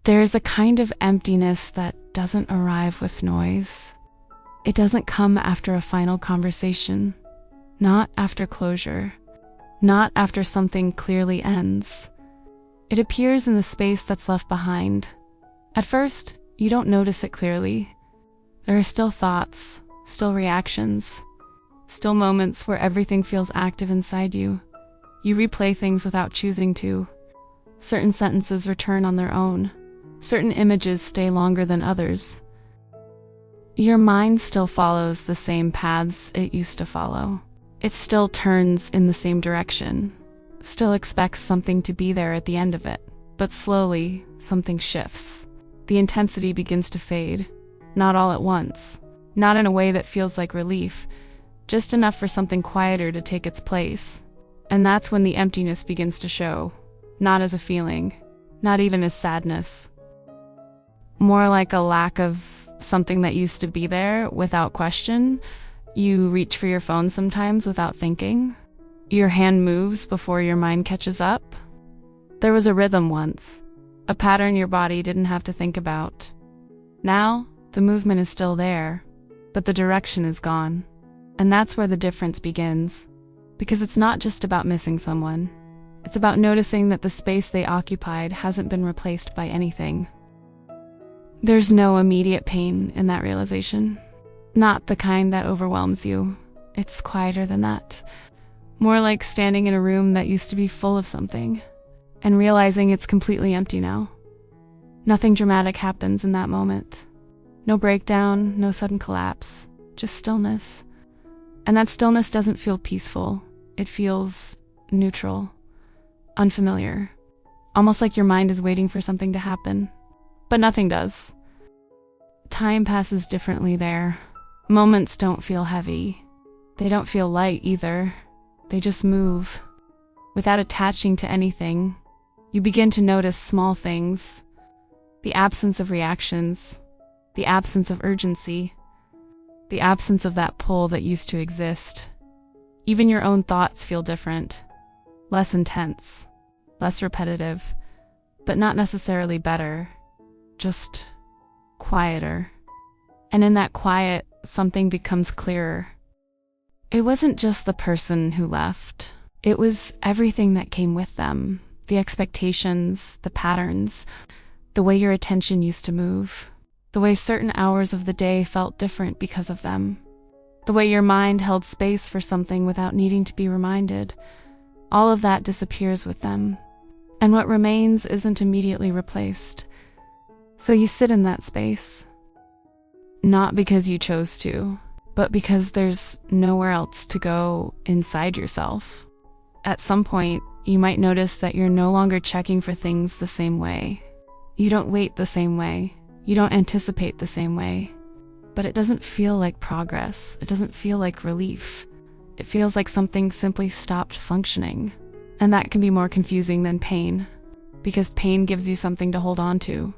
There is a kind of emptiness that doesn't arrive with noise. It doesn't come after a final conversation, not after closure, not after something clearly ends. It appears in the space that's left behind. At first, you don't notice it clearly. There are still thoughts, still reactions, still moments where everything feels active inside you. You replay things without choosing to. Certain sentences return on their own. Certain images stay longer than others. Your mind still follows the same paths it used to follow. It still turns in the same direction, still expects something to be there at the end of it. But slowly, something shifts. The intensity begins to fade, not all at once, not in a way that feels like relief, just enough for something quieter to take its place. And that's when the emptiness begins to show, not as a feeling, not even as sadness. More like a lack of something that used to be there without question. You reach for your phone sometimes without thinking. Your hand moves before your mind catches up. There was a rhythm once, a pattern your body didn't have to think about. Now, the movement is still there, but the direction is gone. And that's where the difference begins. Because it's not just about missing someone. It's about noticing that the space they occupied hasn't been replaced by anything. There's no immediate pain in that realization. Not the kind that overwhelms you. It's quieter than that. More like standing in a room that used to be full of something, and realizing it's completely empty now. Nothing dramatic happens in that moment. No breakdown, no sudden collapse, just stillness. And that stillness doesn't feel peaceful. It feels neutral, unfamiliar. Almost like your mind is waiting for something to happen. But nothing does. Time passes differently there. Moments don't feel heavy. They don't feel light either. They just move. Without attaching to anything, you begin to notice small things. The absence of reactions. The absence of urgency. The absence of that pull that used to exist. Even your own thoughts feel different. Less intense. Less repetitive. But not necessarily better. Just quieter. And in that quiet, something becomes clearer. It wasn't just the person who left. It was everything that came with them. The expectations, the patterns, the way your attention used to move, the way certain hours of the day felt different because of them, the way your mind held space for something without needing to be reminded. All of that disappears with them. And what remains isn't immediately replaced. So you sit in that space, not because you chose to, but because there's nowhere else to go inside yourself. At some point, you might notice that you're no longer checking for things the same way. You don't wait the same way. You don't anticipate the same way. But it doesn't feel like progress. It doesn't feel like relief. It feels like something simply stopped functioning. And that can be more confusing than pain, because pain gives you something to hold on to.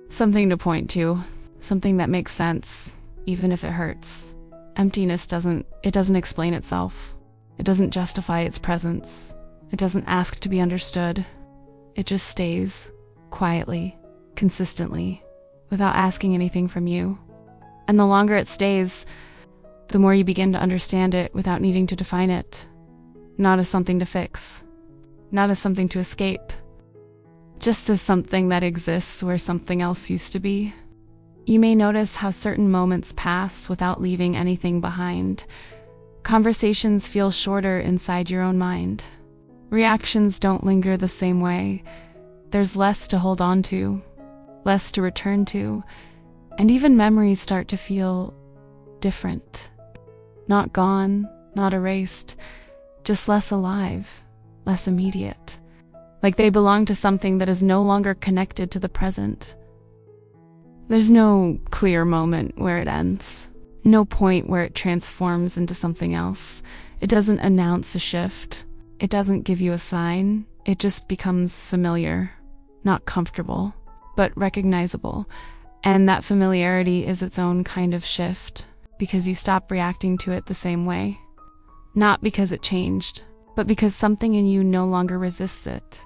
Something to point to, something that makes sense, even if it hurts. Emptiness doesn't explain itself. It doesn't justify its presence. It doesn't ask to be understood. It just stays, quietly, consistently, without asking anything from you. And the longer it stays, the more you begin to understand it without needing to define it. Not as something to fix. Not as something to escape. Just as something that exists where something else used to be. You may notice how certain moments pass without leaving anything behind. Conversations feel shorter inside your own mind. Reactions don't linger the same way. There's less to hold on to, less to return to, and even memories start to feel different. Not gone, not erased, just less alive, less immediate. Like they belong to something that is no longer connected to the present. There's no clear moment where it ends. No point where it transforms into something else. It doesn't announce a shift. It doesn't give you a sign. It just becomes familiar. Not comfortable, but recognizable. And that familiarity is its own kind of shift, because you stop reacting to it the same way. Not because it changed, but because something in you no longer resists it.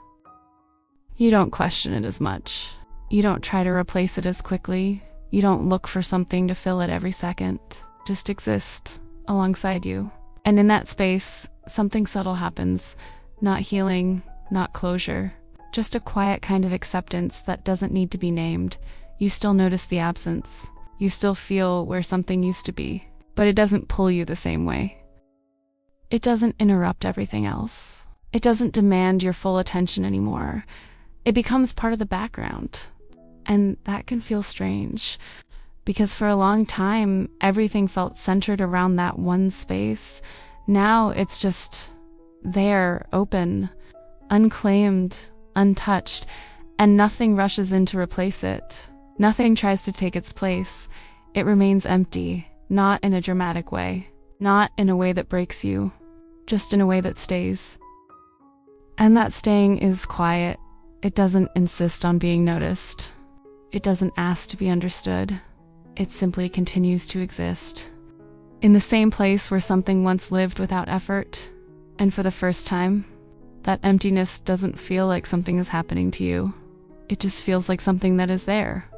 You don't question it as much. You don't try to replace it as quickly. You don't look for something to fill it every second. Just exist alongside you. And in that space, something subtle happens. Not healing, not closure. Just a quiet kind of acceptance that doesn't need to be named. You still notice the absence. You still feel where something used to be. But it doesn't pull you the same way. It doesn't interrupt everything else. It doesn't demand your full attention anymore. It becomes part of the background. And that can feel strange. Because for a long time, everything felt centered around that one space. Now it's just there, open, unclaimed, untouched, and nothing rushes in to replace it. Nothing tries to take its place. It remains empty, not in a dramatic way, not in a way that breaks you, just in a way that stays. And that staying is quiet. It doesn't insist on being noticed. It doesn't ask to be understood. It simply continues to exist. In the same place where something once lived without effort. And for the first time, that emptiness doesn't feel like something is happening to you. It just feels like something that is there.